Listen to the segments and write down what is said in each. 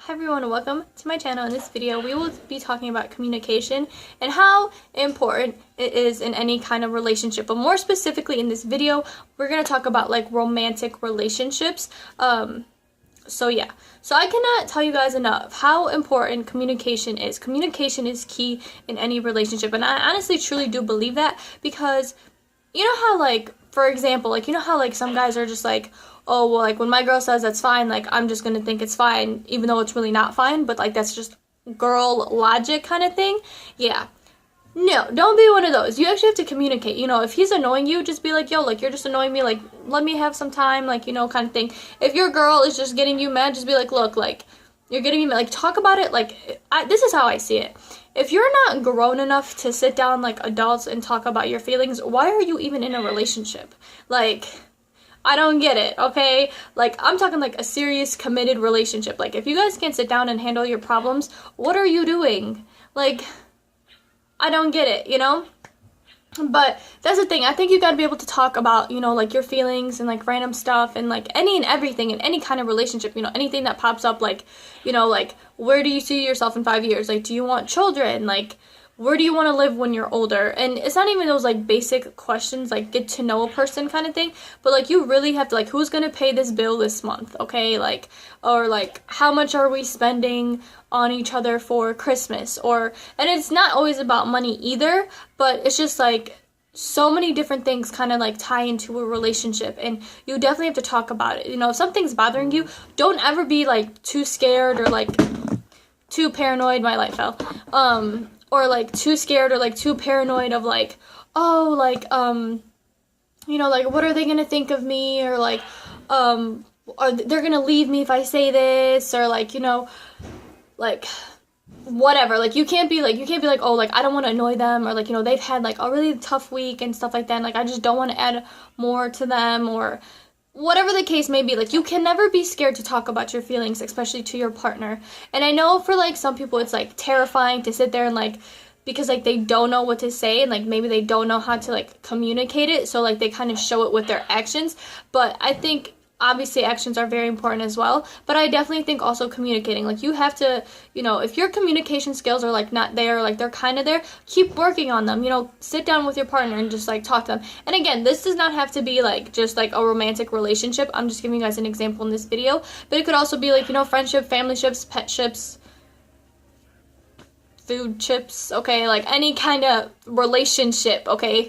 Hi everyone, welcome to my channel. In this video we will be talking about communication and how important it is in any kind of relationship, but more specifically in this video we're going to talk about like romantic relationships. So I cannot tell you guys enough how important communication is. Communication is key in any relationship, and I honestly truly do believe that, because you know how, like, for example, like, you know how like some guys are just like, oh, well, like, when my girl says that's fine, like, I'm just gonna think it's fine, even though it's really not fine, but, like, that's just girl logic kind of thing. Yeah. No, don't be one of those. You actually have to communicate. You know, if he's annoying you, just be like, yo, like, you're just annoying me, like, let me have some time, like, you know, kind of thing. If your girl is just getting you mad, just be like, look, like, you're getting me mad. Like, talk about it. Like, this is how I see it. If you're not grown enough to sit down like adults and talk about your feelings, why are you even in a relationship? Like, I don't get it, okay? Like, I'm talking like a serious, committed relationship. Like, if you guys can't sit down and handle your problems, what are you doing? Like, I don't get it, you know? But that's the thing. I think you gotta be able to talk about, you know, like, your feelings and like random stuff and like any and everything in any kind of relationship, you know, anything that pops up, like, you know, like, where do you see yourself in 5 years? Like, do you want children? Like, where do you want to live when you're older? And it's not even those like basic questions, like get to know a person kind of thing, but like you really have to, like, who's gonna pay this bill this month, okay? Like, or like, how much are we spending on each other for Christmas? Or, and it's not always about money either, but it's just like so many different things kind of like tie into a relationship, and you definitely have to talk about it. You know, if something's bothering you, don't ever be like too scared or like too paranoid. My light fell. Or like too scared or like too paranoid of like, oh, like, you know, like, what are they gonna think of me? Or like, they're gonna leave me if I say this, or like, you know, like, whatever. Like, you can't be like, oh, like, I don't want to annoy them, or like, you know, they've had like a really tough week and stuff like that, and like, I just don't want to add more to them, or whatever the case may be. Like, you can never be scared to talk about your feelings, especially to your partner. And I know for like some people it's like terrifying to sit there and like, because like they don't know what to say, and like maybe they don't know how to like communicate it, so like they kind of show it with their actions. But I think obviously actions are very important as well, but I definitely think also communicating, like, you have to, you know, if your communication skills are like not there, like they're kind of there, keep working on them. You know, sit down with your partner and just like talk to them. And again, this does not have to be like just like a romantic relationship. I'm just giving you guys an example in this video, but it could also be like, you know, friendship, family ships, pet ships, food chips, okay? Like any kind of relationship, okay?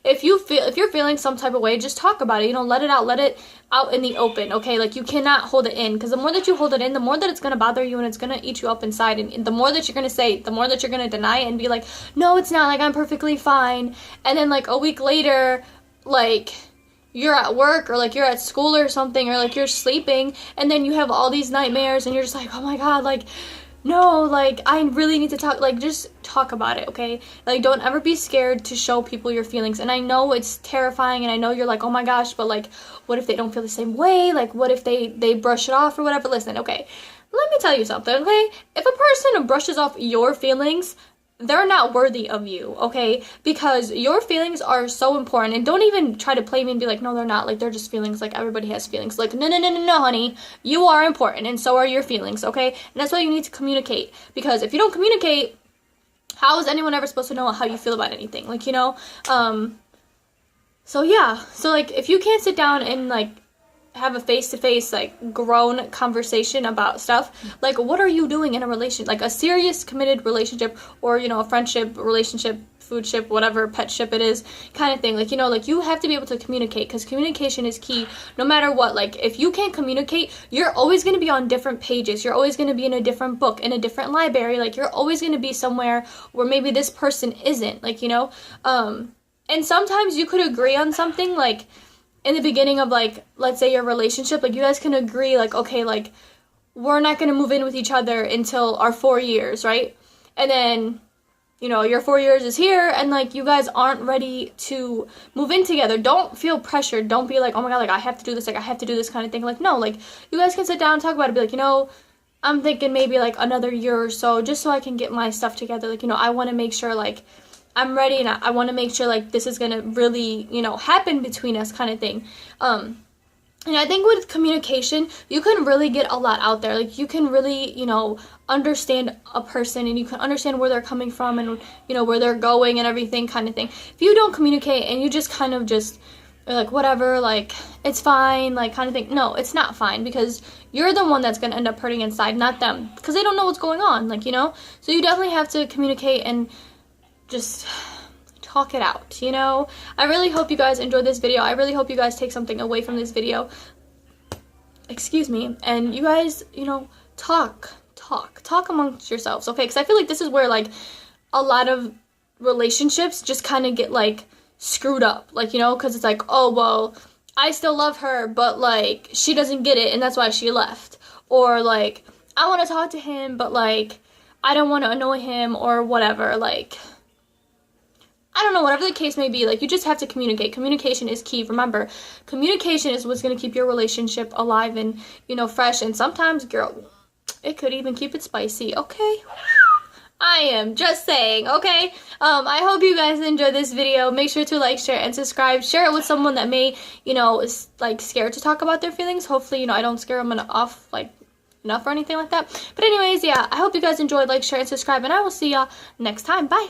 If you're feeling some type of way, just talk about it. You know, let it out in the open, okay? Like, you cannot hold it in, because the more that you hold it in, the more that it's gonna bother you, and it's gonna eat you up inside. And the more that you're gonna say, the more that you're gonna deny it and be like, no, it's not, like, I'm perfectly fine. And then like a week later, like, you're at work or like you're at school or something, or like you're sleeping, and then you have all these nightmares, and you're just like, oh my god, like, no, like, I really need to talk. Like, just talk about it, okay? Like, don't ever be scared to show people your feelings. And I know it's terrifying, and I know you're like, oh my gosh, but like, what if they don't feel the same way? Like, what if they brush it off or whatever? Listen, okay, let me tell you something, okay? If a person brushes off your feelings, they're not worthy of you, okay? Because your feelings are so important. And don't even try to play me and be like, no, they're not. Like, they're just feelings. Like, everybody has feelings. Like, no, honey. You are important, and so are your feelings, okay? And that's why you need to communicate. Because if you don't communicate, how is anyone ever supposed to know how you feel about anything? Like, you know? So, yeah. So, like, if you can't sit down and, like, have a face-to-face, like, grown conversation about stuff, like, what are you doing in a relationship, like a serious committed relationship, or, you know, a friendship, relationship, food ship, whatever, pet ship it is, kind of thing. Like, you know, like, you have to be able to communicate, because communication is key no matter what. Like, if you can't communicate, you're always going to be on different pages, you're always going to be in a different book, in a different library, like, you're always going to be somewhere where maybe this person isn't, like, you know. And sometimes you could agree on something, like, in the beginning of, like, let's say your relationship, like, you guys can agree, like, okay, like, we're not going to move in with each other until our 4 years, right? And then, you know, your 4 years is here, and, like, you guys aren't ready to move in together. Don't feel pressured. Don't be like, oh my god, like, I have to do this, like, I have to do this kind of thing. Like, no, like, you guys can sit down and talk about it. Be like, you know, I'm thinking maybe, like, another year or so, just so I can get my stuff together. Like, you know, I want to make sure, like, I'm ready, and I want to make sure, like, this is gonna really, you know, happen between us, kind of thing. And I think with communication, you can really get a lot out there. Like, you can really, understand a person, and you can understand where they're coming from, and, where they're going and everything kind of thing. If you don't communicate and you just kind of just are like, whatever, like, it's fine, like, kind of thing. No, it's not fine, because you're the one that's going to end up hurting inside, not them, because they don't know what's going on, like, So you definitely have to communicate and just talk it out, I really hope you guys enjoyed this video. I really hope you guys take something away from this video. Excuse me. And you guys, talk amongst yourselves, okay? Because I feel like this is where, like, a lot of relationships just kind of get, like, screwed up, like, because it's like, oh, well, I still love her, but, like, she doesn't get it, and that's why she left. Or, like, I want to talk to him, but, like, I don't want to annoy him, or whatever, like, I don't know, whatever the case may be, like, you just have to communicate. Communication is key. Remember, communication is what's going to keep your relationship alive and, fresh. And sometimes, girl, it could even keep it spicy, okay? I am just saying, okay? I hope you guys enjoyed this video. Make sure to like, share, and subscribe. Share it with someone that may, is, like, scared to talk about their feelings. Hopefully, I don't scare them off, like, enough or anything like that. But anyways, yeah, I hope you guys enjoyed. Like, share, and subscribe. And I will see y'all next time. Bye!